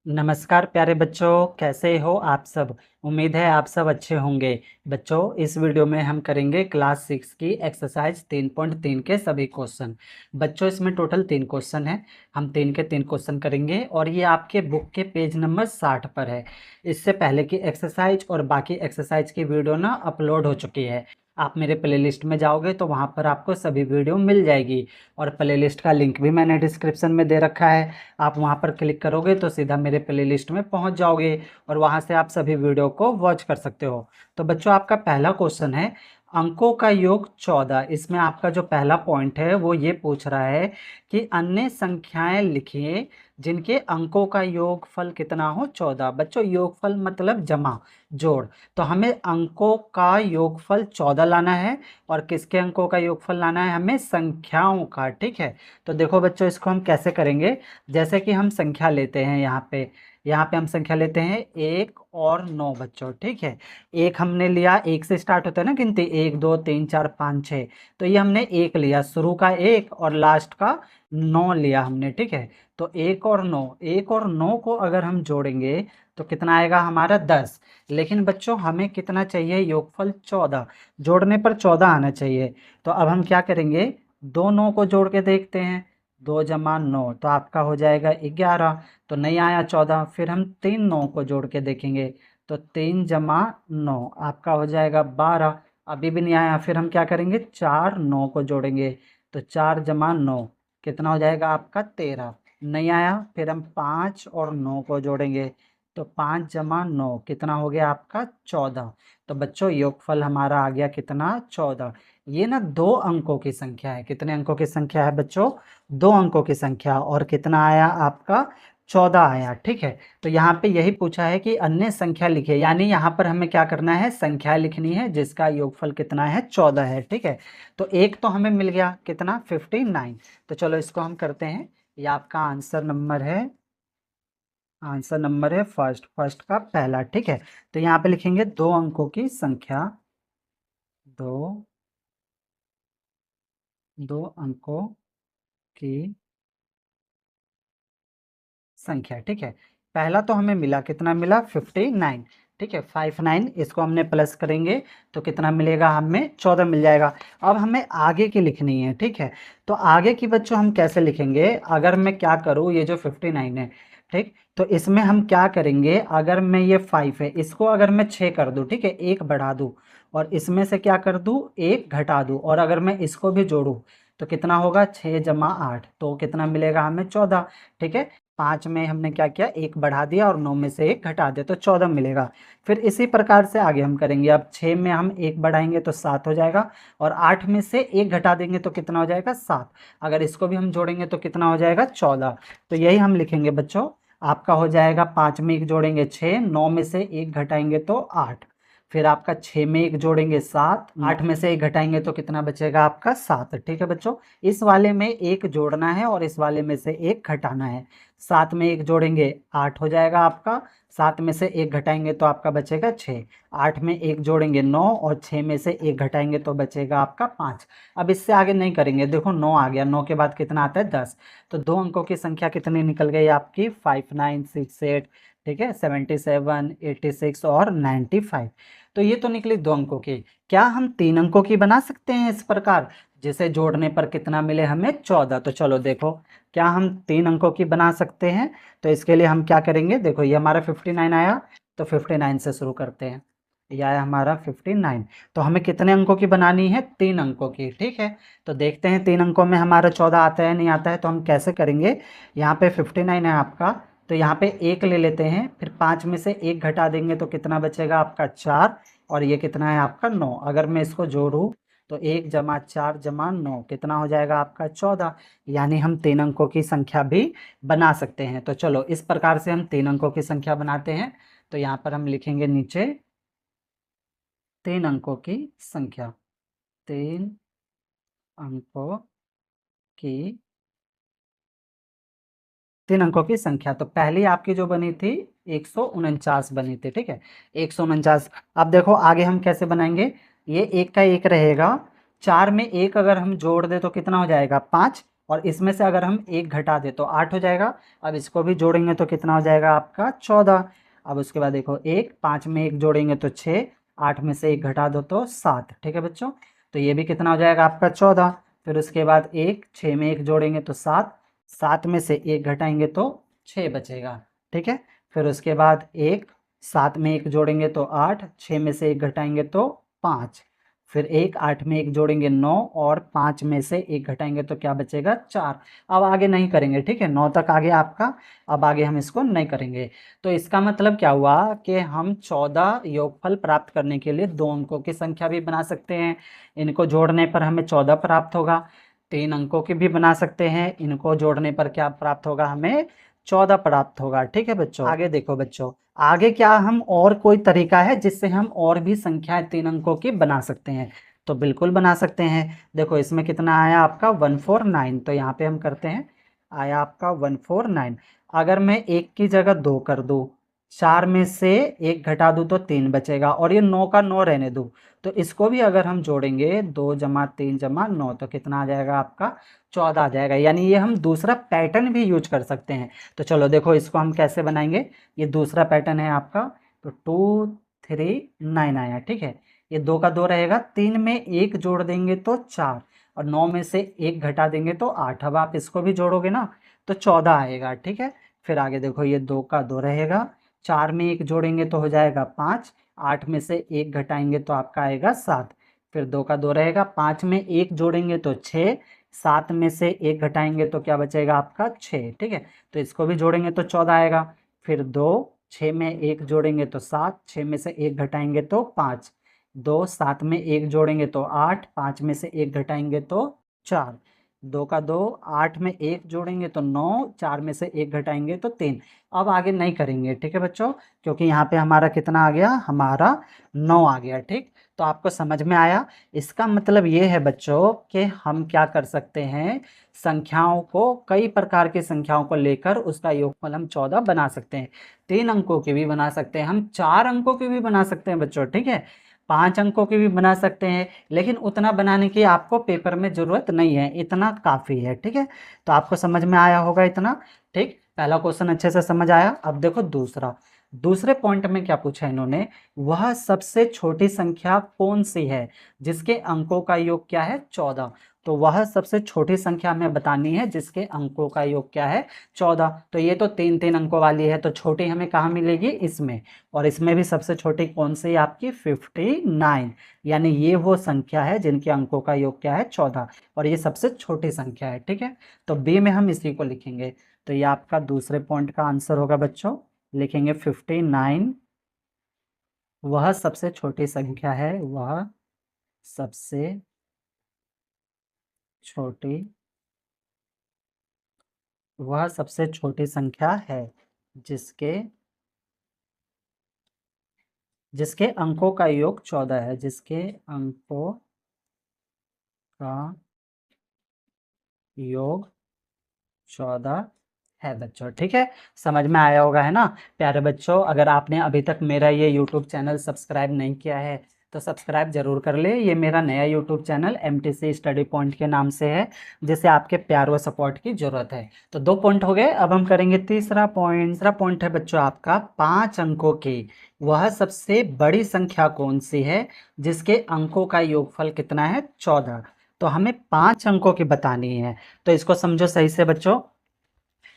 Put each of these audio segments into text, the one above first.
नमस्कार प्यारे बच्चों, कैसे हो आप सब। उम्मीद है आप सब अच्छे होंगे। बच्चों, इस वीडियो में हम करेंगे क्लास 6 की एक्सरसाइज 3.3 के सभी क्वेश्चन। बच्चों, इसमें टोटल 3 क्वेश्चन हैं। हम 3 के 3 क्वेश्चन करेंगे और ये आपके बुक के पेज नंबर 60 पर है। इससे पहले की एक्सरसाइज और बाकी एक्सरसाइज की वीडियो ना अपलोड हो चुकी है। आप मेरे प्लेलिस्ट में जाओगे तो वहाँ पर आपको सभी वीडियो मिल जाएगी और प्लेलिस्ट का लिंक भी मैंने डिस्क्रिप्शन में दे रखा है। आप वहाँ पर क्लिक करोगे तो सीधा मेरे प्लेलिस्ट में पहुँच जाओगे और वहाँ से आप सभी वीडियो को वॉच कर सकते हो। तो बच्चों, आपका पहला क्वेश्चन है अंकों का योग 14। इसमें आपका जो पहला पॉइंट है वो ये पूछ रहा है कि अन्य संख्याएं लिखिए जिनके अंकों का योगफल कितना हो 14। बच्चों, योगफल मतलब जमा, जोड़। तो हमें अंकों का योगफल 14 लाना है और किसके अंकों का योगफल लाना है, हमें संख्याओं का। ठीक है, तो देखो बच्चों, इसको हम कैसे करेंगे। जैसे कि हम संख्या लेते हैं यहाँ पे हम संख्या लेते हैं 1 और 9 बच्चों। ठीक है, एक हमने लिया, एक से स्टार्ट होता है ना गिनती, 1 2 3 4 5 6। तो ये हमने एक लिया, शुरू का एक और लास्ट का 9 लिया हमने। ठीक है, तो 1 और 9 को अगर हम जोड़ेंगे तो कितना आएगा हमारा 10। लेकिन बच्चों, हमें कितना चाहिए, योगफल 14। जोड़ने पर 14 आना चाहिए। तो अब हम क्या करेंगे, दो 9 को जोड़ के देखते हैं। 2 जमा 9 तो आपका हो जाएगा 11। तो नहीं आया 14। फिर हम 3 9 को जोड़ के देखेंगे तो 3 जमा 9 आपका हो जाएगा 12। अभी भी नहीं आया। फिर हम क्या करेंगे, 4 9 को जोड़ेंगे तो 4 जमा 9 कितना हो जाएगा आपका 13। नहीं आया। फिर हम 5 और 9 को जोड़ेंगे तो 5 जमा 9 कितना हो गया आपका 14। तो बच्चों, योगफल हमारा आ गया कितना, 14। ये ना दो अंकों की संख्या है। कितने अंकों की संख्या है बच्चों, 2 अंकों की संख्या। और कितना आया आपका, 14 आया। ठीक है, तो यहाँ पे यही पूछा है कि अन्य संख्या लिखिए, यानी यहाँ पर हमें क्या करना है, संख्या लिखनी है जिसका योगफल कितना है, 14 है। ठीक है, तो एक तो हमें मिल गया कितना, 59। तो चलो इसको हम करते हैं। ये आपका आंसर नंबर है फर्स्ट, फर्स्ट का पहला। ठीक है, तो यहाँ पे लिखेंगे 2 अंकों की संख्या, 2 2 अंकों की संख्या। ठीक है, पहला तो हमें मिला, कितना मिला, 59। ठीक है, 59 इसको हमने प्लस करेंगे तो कितना मिलेगा, हमें 14 मिल जाएगा। अब हमें आगे की लिखनी है। ठीक है, तो आगे की बच्चों हम कैसे लिखेंगे, अगर मैं क्या करूँ, ये जो 59 है, ठीक, तो इसमें हम क्या करेंगे, अगर मैं ये 5 है इसको अगर मैं 6 कर दूँ, ठीक है, एक बढ़ा दूँ और इसमें से क्या कर दूँ, एक घटा दूँ, और अगर मैं इसको भी जोड़ूँ तो कितना होगा, 6 जमा 8 तो कितना मिलेगा हमें, 14। ठीक है, 5 में हमने क्या किया, एक बढ़ा दिया और 9 में से एक घटा दिया तो 14 मिलेगा। फिर इसी प्रकार से आगे हम करेंगे। अब 6 में हम एक बढ़ाएंगे तो 7 हो जाएगा और 8 में से एक घटा देंगे तो कितना हो जाएगा, 7। अगर इसको भी हम जोड़ेंगे तो कितना हो जाएगा, 14। तो यही हम लिखेंगे बच्चों। आपका हो जाएगा 5 में एक जोड़ेंगे 6, 9 में से एक घटाएंगे तो 8। फिर आपका 6 में एक जोड़ेंगे 7, 8 में से एक घटाएंगे तो कितना बचेगा आपका, 7। ठीक है बच्चों, इस वाले में एक जोड़ना है और इस वाले में से एक घटाना है। 7 में एक जोड़ेंगे 8 हो जाएगा आपका, 7 में से एक घटाएंगे तो आपका बचेगा 6। 8 में एक जोड़ेंगे 9 और 6 में से एक घटाएंगे तो बचेगा आपका 5। अब इससे आगे नहीं करेंगे, देखो 9 आ गया, 9 के बाद कितना आता है, 10। तो दो अंकों की संख्या कितनी निकल गई आपकी, 5968। ठीक है, 77, 86 और 95। तो ये तो निकली 2 अंकों की। क्या हम 3 अंकों की बना सकते हैं इस प्रकार, जिसे जोड़ने पर कितना मिले हमें, 14। तो चलो देखो, क्या हम 3 अंकों की बना सकते हैं। तो इसके लिए हम क्या करेंगे, देखो ये हमारा 59 आया तो 59 से शुरू करते हैं। यह आया हमारा 59। तो हमें कितने अंकों की बनानी है, 3 अंकों की। ठीक है, तो देखते हैं 3 अंकों में हमारा 14 आता है नहीं आता है। तो हम कैसे करेंगे, यहाँ पे 59 है आपका, तो यहाँ पे एक ले लेते हैं, फिर 5 में से एक घटा देंगे तो कितना बचेगा आपका, 4। और ये कितना है आपका, 9। अगर मैं इसको जोड़ूँ तो 1 जमा 4 जमा 9 कितना हो जाएगा आपका, 14। यानी हम 3 अंकों की संख्या भी बना सकते हैं। तो चलो इस प्रकार से हम 3 अंकों की संख्या बनाते हैं। तो यहाँ पर हम लिखेंगे नीचे 3 अंकों की संख्या, 3 अंकों की 3 अंकों की संख्या। तो पहली आपकी जो बनी थी 149 बनी थी। ठीक है, 149। अब देखो आगे हम कैसे बनाएंगे, ये एक का एक रहेगा, 4 में एक अगर हम जोड़ दे तो कितना हो जाएगा, 5। और इसमें से अगर हम एक घटा दे तो 8 हो जाएगा। अब इसको भी जोड़ेंगे तो कितना हो जाएगा आपका 14। अब उसके बाद देखो एक 5 में एक जोड़ेंगे तो 6, 8 में से एक घटा दो तो 7। ठीक है बच्चों, तो ये भी कितना हो जाएगा आपका 14। फिर उसके बाद एक 6 में एक जोड़ेंगे तो 7, 7 में से एक घटाएंगे तो 6 बचेगा। ठीक है, फिर उसके बाद एक 7 में एक जोड़ेंगे तो 8, 6 में से एक घटाएंगे तो 5। फिर एक 8 में एक जोड़ेंगे 9 और 5 में से एक घटाएंगे तो क्या बचेगा 4। अब आगे नहीं करेंगे, ठीक है, 9 तक आगे आपका, अब आगे हम इसको नहीं करेंगे। तो इसका मतलब क्या हुआ कि हम 14 योगफल प्राप्त करने के लिए 2 अंकों की संख्या भी बना सकते हैं। इनको जोड़ने पर हमें 14 प्राप्त होगा। 3 अंकों की भी बना सकते हैं, इनको जोड़ने पर क्या प्राप्त होगा, हमें 14 प्राप्त होगा। ठीक है बच्चों, आगे देखो बच्चों, आगे क्या हम और कोई तरीका है जिससे हम और भी संख्याएं 3 अंकों की बना सकते हैं? तो बिल्कुल बना सकते हैं। देखो इसमें कितना आया आपका 149, तो यहाँ पे हम करते हैं, आया आपका 149। अगर मैं एक की जगह 2 कर दूँ, 4 में से एक घटा दूँ तो 3 बचेगा, और ये 9 का 9 रहने दूँ, तो इसको भी अगर हम जोड़ेंगे 2 जमा 3 जमा 9 तो कितना आ जाएगा आपका 14 आ जाएगा। यानी ये हम दूसरा पैटर्न भी यूज कर सकते हैं। तो चलो देखो इसको हम कैसे बनाएंगे। ये दूसरा पैटर्न है आपका, तो 2 3 9 आया। ठीक है, ये 2 का 2 रहेगा, 3 में एक जोड़ देंगे तो 4, और 9 में से एक घटा देंगे तो 8। अब आप इसको भी जोड़ोगे ना तो 14 आएगा। ठीक है, फिर आगे देखो ये 2 का 2 रहेगा, 4 में एक जोड़ेंगे तो हो जाएगा 5, 8 में से एक घटाएंगे तो आपका आएगा 7। फिर 2 का 2 रहेगा, 5 में एक जोड़ेंगे तो 6, 7 में से एक घटाएंगे तो क्या बचेगा आपका 6। ठीक है, तो इसको भी जोड़ेंगे तो 14 आएगा। फिर 2, 6 में एक जोड़ेंगे तो 7, 6 में से एक घटाएंगे तो 5। 2 7 में एक जोड़ेंगे तो 8, 5 में से एक घटाएंगे तो 4। 2 का 2, 8 में एक जोड़ेंगे तो 9, 4 में से एक घटाएंगे तो 3। अब आगे नहीं करेंगे, ठीक है बच्चों, क्योंकि यहाँ पे हमारा कितना आ गया, हमारा 9 आ गया। ठीक, तो आपको समझ में आया। इसका मतलब ये है बच्चों कि हम क्या कर सकते हैं, संख्याओं को, कई प्रकार की संख्याओं को लेकर उसका योगफल हम 14 बना सकते हैं। 3 अंकों की भी बना सकते हैं, हम 4 अंकों की भी बना सकते हैं बच्चों। ठीक है, 5 अंकों की भी बना सकते हैं, लेकिन उतना बनाने की आपको पेपर में ज़रूरत नहीं है, इतना काफ़ी है। ठीक है, तो आपको समझ में आया होगा इतना। ठीक, पहला क्वेश्चन अच्छे से समझ आया। अब देखो दूसरा, दूसरे पॉइंट में क्या पूछा इन्होंने, वह सबसे छोटी संख्या कौन सी है जिसके अंकों का योग क्या है 14। तो वह सबसे छोटी संख्या हमें बतानी है जिसके अंकों का योग क्या है 14। तो ये तो 3 3 अंकों वाली है, तो छोटी हमें कहाँ मिलेगी, इसमें। और इसमें भी सबसे छोटी कौन सी है आपकी 59। यानी ये वो संख्या है जिनके अंकों का योग क्या है 14, और ये सबसे छोटी संख्या है। ठीक है, तो बी में हम इसी को लिखेंगे। तो ये आपका दूसरे पॉइंट का आंसर होगा बच्चों, लिखेंगे 59 वह सबसे छोटी संख्या है, वह सबसे छोटी, वह सबसे छोटी संख्या है जिसके जिसके अंकों का योग 14 है, जिसके अंकों का योग 14 है बच्चों। ठीक है, समझ में आया होगा, है ना प्यारे बच्चों। अगर आपने अभी तक मेरा ये यूट्यूब चैनल सब्सक्राइब नहीं किया है तो सब्सक्राइब जरूर कर ले। ये मेरा नया YouTube channel MTC study point के नाम से है, जिसे आपके प्यार व सपोर्ट की जरूरत है। तो 2 पॉइंट हो गए, अब हम करेंगे तीसरा पॉइंट। तीसरा पॉइंट है बच्चों आपका 5 अंकों की वह सबसे बड़ी संख्या कौन सी है जिसके अंकों का योगफल कितना है 14। तो हमें 5 अंकों की बतानी है। तो इसको समझो सही से बच्चों।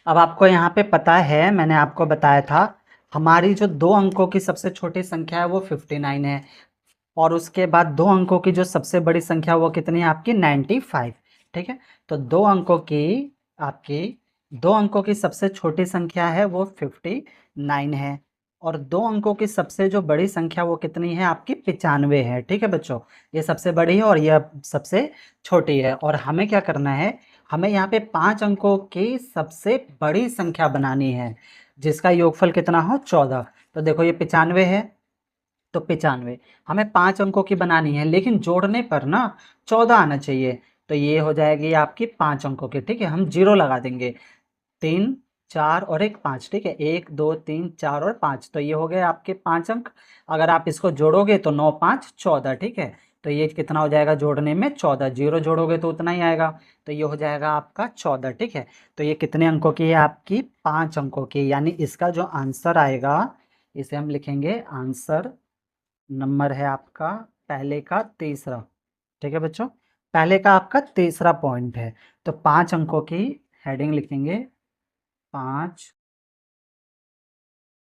अब आपको यहाँ पे पता है, मैंने आपको बताया था, हमारी जो 2 अंकों की सबसे छोटी संख्या है वो 59 है, और उसके बाद 2 अंकों की जो सबसे बड़ी संख्या वो कितनी है आपकी 95। ठीक है, तो 2 अंकों की, आपकी 2 अंकों की सबसे छोटी संख्या है वो 59 है, और 2 अंकों की सबसे जो बड़ी संख्या वो कितनी है आपकी 95 है। ठीक है बच्चों, ये सबसे बड़ी है और ये सबसे छोटी है। और हमें क्या करना है, हमें यहाँ पे 5 अंकों की सबसे बड़ी संख्या बनानी है जिसका योगफल कितना हो 14। तो देखो ये 95 है, तो 95 हमें 5 अंकों की बनानी है, लेकिन जोड़ने पर ना 14 आना चाहिए। तो ये हो जाएगी आपकी 5 अंकों की। ठीक है, हम 0 लगा देंगे, 3 4 और एक 5। ठीक है, 1 2 3 4 और 5, तो ये हो गए आपके 5 अंक। अगर आप इसको जोड़ोगे तो 9 5 14। ठीक है, तो ये कितना हो जाएगा जोड़ने में 14, जीरो जोड़ोगे तो उतना ही आएगा, तो ये हो जाएगा आपका 14। ठीक है, तो ये कितने अंकों की है आपकी, 5 अंकों की, यानी इसका जो आंसर आएगा इसे हम लिखेंगे आंसर नंबर है आपका पहले का तीसरा। ठीक है बच्चों, पहले का आपका तीसरा पॉइंट है, तो 5 अंकों की हेडिंग लिखेंगे, 5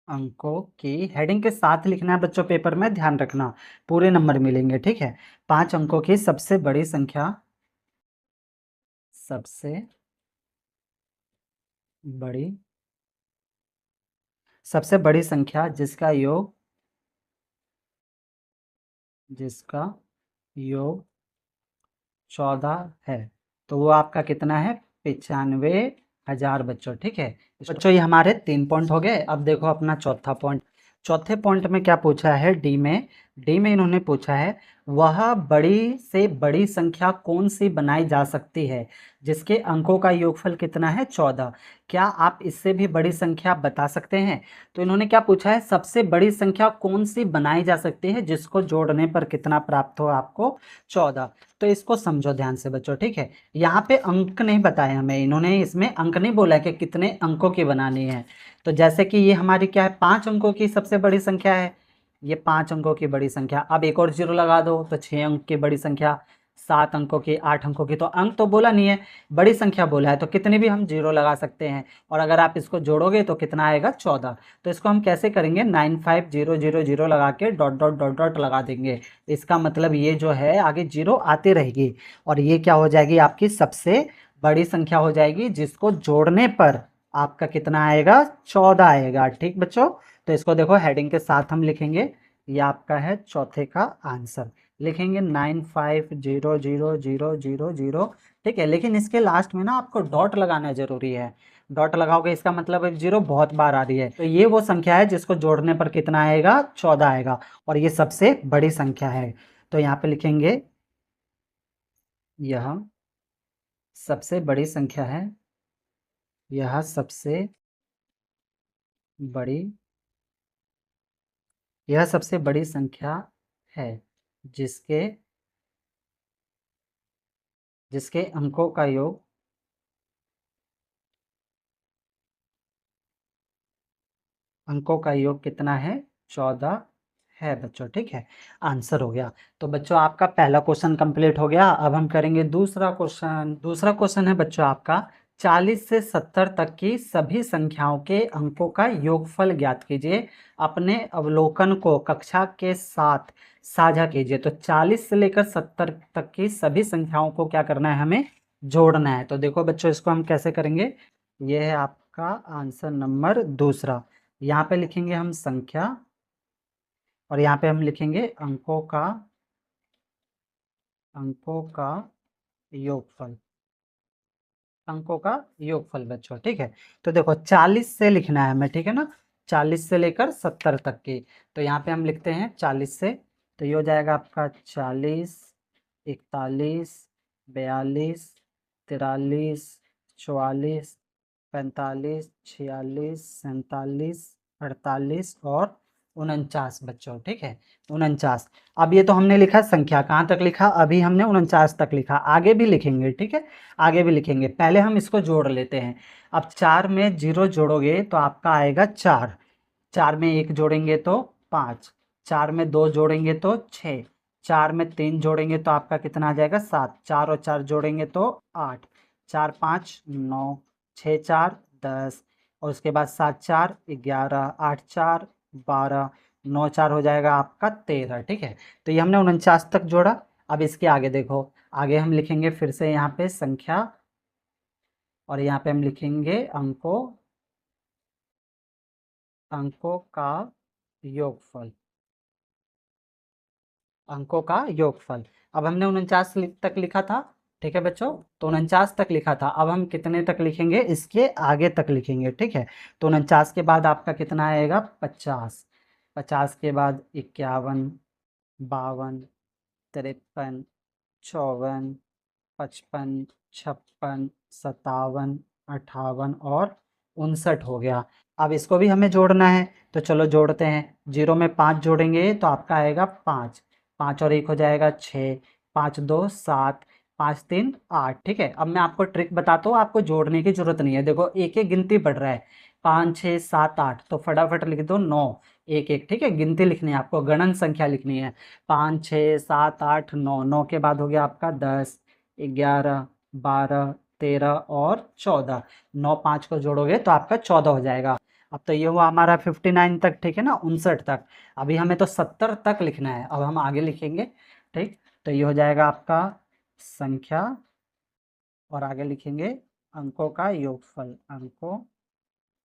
अंकों की हेडिंग के साथ लिखना है बच्चों, पेपर में ध्यान रखना पूरे नंबर मिलेंगे। ठीक है, 5 अंकों की सबसे बड़ी संख्या, सबसे बड़ी, सबसे बड़ी संख्या जिसका योग 14 है, तो वो आपका कितना है, 95,000 बच्चों। ठीक है बच्चों, ये हमारे 3 पॉइंट हो गए। अब देखो अपना चौथा पॉइंट, चौथे पॉइंट में क्या पूछा है, डी में इन्होंने पूछा है वह बड़ी से बड़ी संख्या कौन सी बनाई जा सकती है जिसके अंकों का योगफल कितना है, 14। क्या आप इससे भी बड़ी संख्या बता सकते हैं? तो इन्होंने क्या पूछा है, सबसे बड़ी संख्या कौन सी बनाई जा सकती है जिसको जोड़ने पर कितना प्राप्त हो आपको, 14। तो इसको समझो ध्यान से बच्चों। ठीक है, यहाँ पे अंक नहीं बताए हमें, इन्होंने इसमें अंक नहीं बोला कि कितने अंकों की बनानी है। तो जैसे कि ये हमारी क्या है, 5 अंकों की सबसे बड़ी संख्या है, ये 5 अंकों की बड़ी संख्या। अब एक और जीरो लगा दो तो 6 अंक की बड़ी संख्या, 7 अंकों की, 8 अंकों की, तो अंक तो बोला नहीं है, बड़ी संख्या बोला है, तो कितने भी हम जीरो लगा सकते हैं। और अगर आप इसको जोड़ोगे तो कितना आएगा, 14। तो इसको हम कैसे करेंगे, 95000 लगा के डॉट डॉट डॉट डॉट लगा देंगे। इसका मतलब ये जो है आगे जीरो आती रहेगी, और ये क्या हो जाएगी, आपकी सबसे बड़ी संख्या हो जाएगी जिसको जोड़ने पर आपका कितना आएगा, 14 आएगा। ठीक बच्चों, तो इसको देखो हेडिंग के साथ हम लिखेंगे, ये आपका है चौथे का आंसर, लिखेंगे 9500000। ठीक है, लेकिन इसके लास्ट में ना आपको डॉट लगाना जरूरी है, डॉट लगाओगे इसका मतलब है जीरो बहुत बार आ रही है, तो ये वो संख्या है जिसको जोड़ने पर कितना आएगा, 14 आएगा, और ये सबसे बड़ी संख्या है। तो यहाँ पे लिखेंगे यह सबसे बड़ी संख्या है, यह सबसे बड़ी, यह सबसे बड़ी संख्या है जिसके जिसके अंकों का योग, अंकों का योग कितना है, 14 है बच्चों। ठीक है, आंसर हो गया। तो बच्चों आपका पहला क्वेश्चन कंप्लीट हो गया। अब हम करेंगे दूसरा क्वेश्चन। दूसरा क्वेश्चन है बच्चों आपका, 40 से 70 तक की सभी संख्याओं के अंकों का योगफल ज्ञात कीजिए, अपने अवलोकन को कक्षा के साथ साझा कीजिए। तो 40 से लेकर 70 तक की सभी संख्याओं को क्या करना है, हमें जोड़ना है। तो देखो बच्चों इसको हम कैसे करेंगे, ये है आपका आंसर नंबर दूसरा। यहाँ पे लिखेंगे हम संख्या, और यहाँ पे हम लिखेंगे अंकों का योगफल, अंकों का योगफल बच्चों। ठीक है, तो देखो 40 से लिखना है हमें, ठीक है ना, 40 से लेकर 70 तक की। तो यहाँ पे हम लिखते हैं 40 से, तो ये हो जाएगा आपका 40, 41, 42, 43, 44, 45, 46, 47, 48 और 49 बच्चों। ठीक है, 49। अब ये तो हमने लिखा संख्या, कहाँ तक लिखा, अभी हमने 49 तक लिखा, आगे भी लिखेंगे। ठीक है, आगे भी लिखेंगे, पहले हम इसको जोड़ लेते हैं। अब 4 में जीरो जोड़ोगे तो आपका आएगा 4, 4 में 1 जोड़ेंगे तो 5, 4 में 2 जोड़ेंगे तो 6, 4 में 3 जोड़ेंगे तो आपका कितना आ जाएगा, 7, 4 और 4 जोड़ेंगे तो 8, 4 5 9, 6 4 10, और उसके बाद 7 4 11, 8 4 12, 9 4 हो जाएगा आपका 13। ठीक है, तो ये हमने 49 तक जोड़ा। अब इसके आगे देखो, आगे हम लिखेंगे फिर से यहाँ पे संख्या, और यहाँ पे हम लिखेंगे अंकों का योगफल, अंकों का योगफल। अब हमने 49 तक लिखा था, ठीक है बच्चों, तो 49 तक लिखा था। अब हम कितने तक लिखेंगे, इसके आगे तक लिखेंगे। ठीक है, तो 49 के बाद आपका कितना आएगा, 50, 50 के बाद 51, 52, 53, 54, 55, 56, 57, 58 और 59 हो गया। अब इसको भी हमें जोड़ना है, तो चलो जोड़ते हैं। जीरो में 5 जोड़ेंगे तो आपका आएगा 5, 5 और 1 हो जाएगा 6, 5 2 7, 5 3 8। ठीक है, अब मैं आपको ट्रिक बताता हूँ, आपको जोड़ने की जरूरत नहीं है। देखो एक एक गिनती बढ़ रहा है, 5 6 7 8, तो फटाफट लिख दो 9 1 1। ठीक है, गिनती लिखनी है आपको, गणन संख्या लिखनी है। 5 6 7 8 9, 9 के बाद हो गया आपका 10 11 12 13 और 14। 9 5 को जोड़ोगे तो आपका 14 हो जाएगा। अब तो ये हुआ हमारा 59 तक, ठीक है ना, 59 तक। अभी हमें तो 70 तक लिखना है, अब हम आगे लिखेंगे। ठीक, तो ये हो जाएगा आपका संख्या, और आगे लिखेंगे अंकों का योगफल।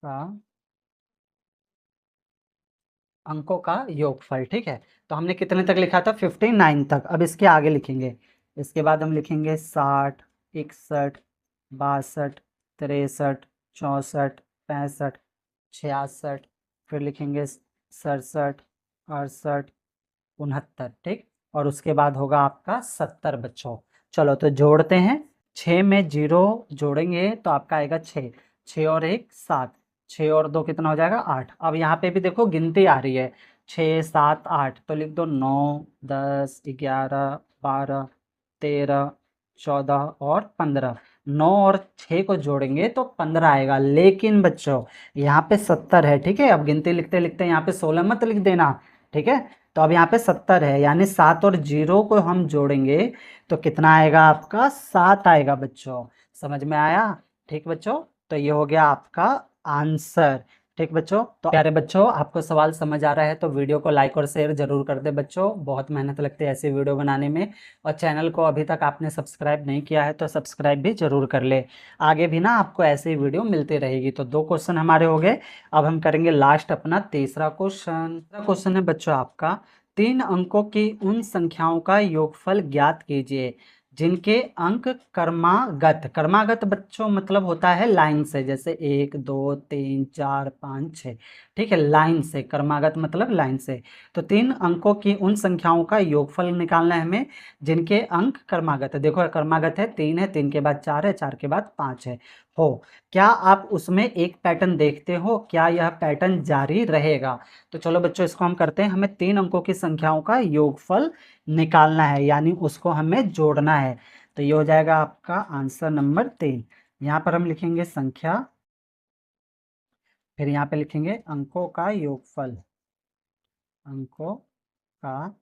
का अंकों का योगफल। ठीक है, तो हमने कितने तक लिखा था? 59 तक। अब इसके आगे लिखेंगे, इसके बाद हम लिखेंगे 60 61 62 63 64 65 66, फिर लिखेंगे 67 68 69। ठीक, और उसके बाद होगा आपका 70 बच्चों। चलो तो जोड़ते हैं। 6 में 0 जोड़ेंगे तो आपका आएगा 6, 6 और 1 7, 6 और 2 कितना हो जाएगा 8। अब यहाँ पे भी देखो गिनती आ रही है, 6 7 8, तो लिख दो 9 10 11 12 13 14 और 15। 9 और 6 को जोड़ेंगे तो 15 आएगा, लेकिन बच्चों यहाँ पे 70 है। ठीक है, अब गिनती लिखते लिखते यहाँ पे 16 मत लिख देना। ठीक है, तो अब यहाँ पे 70 है, यानी 7 और 0 को हम जोड़ेंगे तो कितना आएगा आपका? 7 आएगा बच्चों। समझ में आया? ठीक बच्चों, तो ये हो गया आपका आंसर। ठीक बच्चों, तो प्यारे बच्चों, आपको सवाल समझ आ रहा है तो वीडियो को लाइक और शेयर जरूर कर दे बच्चों। बहुत मेहनत लगती है ऐसी वीडियो बनाने में, और चैनल को अभी तक आपने सब्सक्राइब नहीं किया है तो सब्सक्राइब भी जरूर कर ले। आगे भी ना आपको ऐसी वीडियो मिलती रहेगी। तो 2 क्वेश्चन हमारे हो गए। अब हम करेंगे लास्ट अपना तीसरा क्वेश्चन। तीसरा क्वेश्चन है बच्चों आपका, 3 अंकों की उन संख्याओं का योगफल ज्ञात कीजिए जिनके अंक क्रमागत। क्रमागत बच्चों मतलब होता है लाइन से, जैसे 1 2 3 4 5 6। ठीक है, लाइन से, क्रमागत मतलब लाइन से। तो 3 अंकों की उन संख्याओं का योगफल निकालना है हमें जिनके अंक क्रमागत है। देखो क्रमागत है, 3 है, 3 के बाद 4 है, 4 के बाद 5 है। हो, क्या आप उसमें एक पैटर्न देखते हो? क्या यह पैटर्न जारी रहेगा? तो चलो बच्चों इसको हम करते हैं। हमें 3 अंकों की संख्याओं का योगफल निकालना है, यानी उसको हमें जोड़ना है। तो ये हो जाएगा आपका आंसर नंबर 3। यहाँ पर हम लिखेंगे संख्या, फिर यहाँ पे लिखेंगे अंकों का योगफल। अंकों का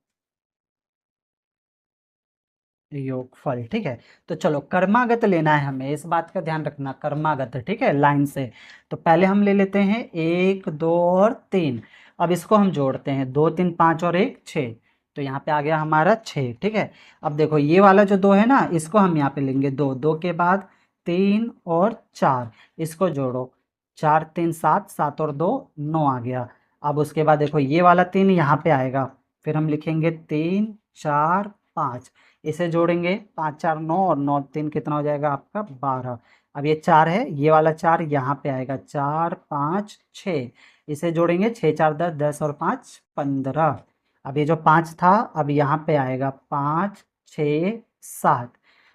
योगफल। ठीक है, तो चलो क्रमागत लेना है हमें, इस बात का ध्यान रखना, क्रमागत। ठीक है, लाइन से। तो पहले हम ले लेते हैं 1 2 और 3। अब इसको हम जोड़ते हैं, 2 3 5 और 1 6, तो यहाँ पे आ गया हमारा 6। ठीक है, अब देखो ये वाला जो 2 है ना, इसको हम यहाँ पे लेंगे 2, 2 के बाद 3 और 4, इसको जोड़ो, 4 3 7, 7 और 2 9 आ गया। अब उसके बाद देखो ये वाला 3 यहाँ पे आएगा, फिर हम लिखेंगे 3 4 5, इसे जोड़ेंगे, 5 4 9 और 9 3 कितना हो जाएगा आपका 12। अब ये 4 है, ये वाला 4 यहाँ पे आएगा, 4 5 6, इसे जोड़ेंगे, 6 4 10, 10 और 5 15। अब ये जो 5 था, अब यहाँ पे आएगा 5 6 7।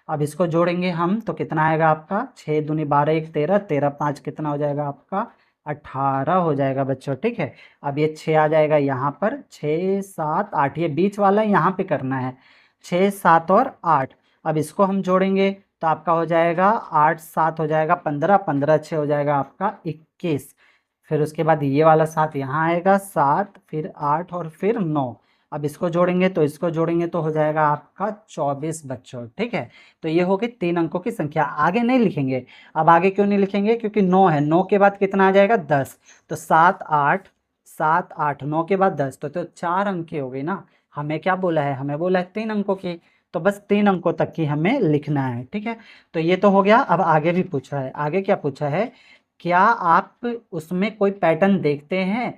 अब इसको जोड़ेंगे हम तो कितना आएगा आपका? 6 दूनी 12 1 13, 13 5 कितना हो जाएगा आपका? 18 हो जाएगा बच्चों। ठीक है, अब ये 6 आ जाएगा यहाँ पर, 6 7 8, ये बीच वाला यहाँ पे करना है, 6 7 और 8। अब इसको हम जोड़ेंगे तो आपका हो जाएगा 8 7 हो जाएगा 15, 15 6 हो जाएगा आपका 21। फिर उसके बाद ये वाला 7 यहाँ आएगा, 7 फिर 8 और फिर 9। अब इसको जोड़ेंगे तो इसको जोड़ेंगे तो हो जाएगा आपका 24 बच्चों। ठीक है, तो ये हो गई 3 अंकों की संख्या। आगे नहीं लिखेंगे। अब आगे क्यों नहीं लिखेंगे? क्योंकि 9 है, 9 के बाद कितना आ जाएगा 10, तो 7 8 7 8, 9 के बाद 10, तो 4 अंक की हो गई ना। हमें क्या बोला है? हमें बोला है 3 अंकों की, तो बस 3 अंकों तक की हमें लिखना है। ठीक है, तो ये तो हो गया। अब आगे भी पूछा है, आगे क्या पूछा है, क्या आप उसमें कोई पैटर्न देखते हैं?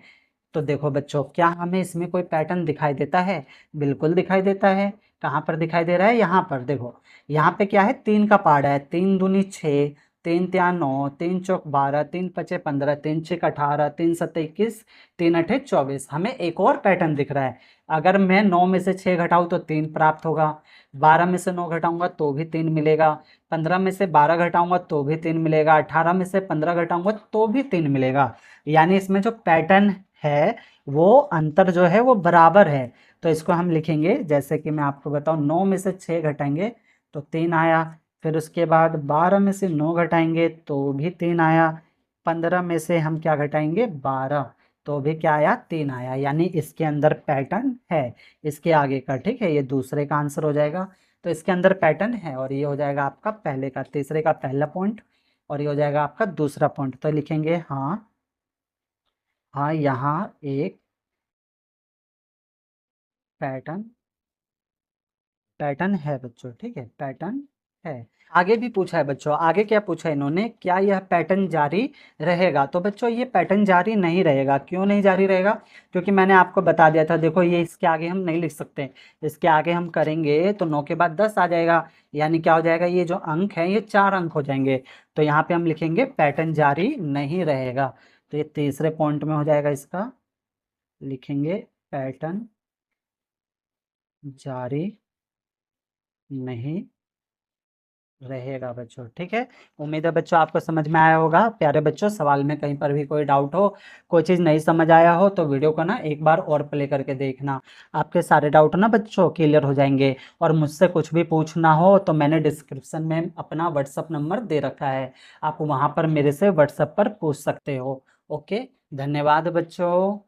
तो देखो बच्चों, क्या हमें इसमें कोई पैटर्न दिखाई देता है? बिल्कुल दिखाई देता है। कहाँ पर दिखाई दे रहा है? यहाँ पर देखो, यहाँ पे क्या है, 3 का पार्ट है, 3 दूनी 6, 3 तिया 9, 3 चौक 12, 3 पचे 15, 3 छक 18, 3 सत्ते 21, 3 अठे 24। हमें एक और पैटर्न दिख रहा है। अगर मैं 9 में से 6 घटाऊँ तो 3 प्राप्त होगा, 12 में से 9 घटाऊंगा तो भी 3 मिलेगा, 15 में से 12 घटाऊंगा तो भी 3 मिलेगा, 18 में से 15 घटाऊंगा तो भी 3 मिलेगा। यानी इसमें जो पैटर्न है वो अंतर जो है वो बराबर है। तो इसको हम लिखेंगे, जैसे कि मैं आपको बताऊं, 9 में से 6 घटाएंगे तो 3 आया। फिर उसके बाद 12 में से 9 घटाएंगे तो भी 3 आया। 15 में से हम क्या घटाएंगे, 12, तो भी क्या आया, 3 आया। यानी इसके अंदर पैटर्न है इसके आगे का। ठीक है, ये दूसरे का आंसर हो जाएगा। तो इसके अंदर पैटर्न है और ये हो जाएगा आपका पहले का, तीसरे का पहला पॉइंट, और ये हो जाएगा आपका दूसरा पॉइंट। तो लिखेंगे हाँ, हाँ यहाँ एक पैटर्न पैटर्न है बच्चों। ठीक है, पैटर्न है। आगे भी पूछा है बच्चों, आगे क्या पूछा है इन्होंने, क्या यह पैटर्न जारी रहेगा। तो बच्चों ये पैटर्न जारी नहीं रहेगा। क्यों नहीं जारी रहेगा, क्योंकि मैंने आपको बता दिया था। देखो ये इसके आगे हम नहीं लिख सकते, इसके आगे हम करेंगे तो 9 के बाद 10 आ जाएगा। यानी क्या हो जाएगा, ये जो अंक है ये 4 अंक हो जाएंगे। तो यहाँ पे हम लिखेंगे पैटर्न जारी नहीं रहेगा। तो ये तीसरे पॉइंट में हो जाएगा इसका, लिखेंगे पैटर्न जारी नहीं रहेगा बच्चों। ठीक है, उम्मीद है बच्चों आपको समझ में आया होगा। प्यारे बच्चों, सवाल में कहीं पर भी कोई डाउट हो, कोई चीज़ नहीं समझ आया हो, तो वीडियो को ना एक बार और प्ले करके देखना। आपके सारे डाउट ना बच्चों क्लियर हो जाएंगे। और मुझसे कुछ भी पूछना हो तो मैंने डिस्क्रिप्शन में अपना व्हाट्सअप नंबर दे रखा है, आप वहाँ पर मेरे से व्हाट्सअप पर पूछ सकते हो। ओके, धन्यवाद बच्चों।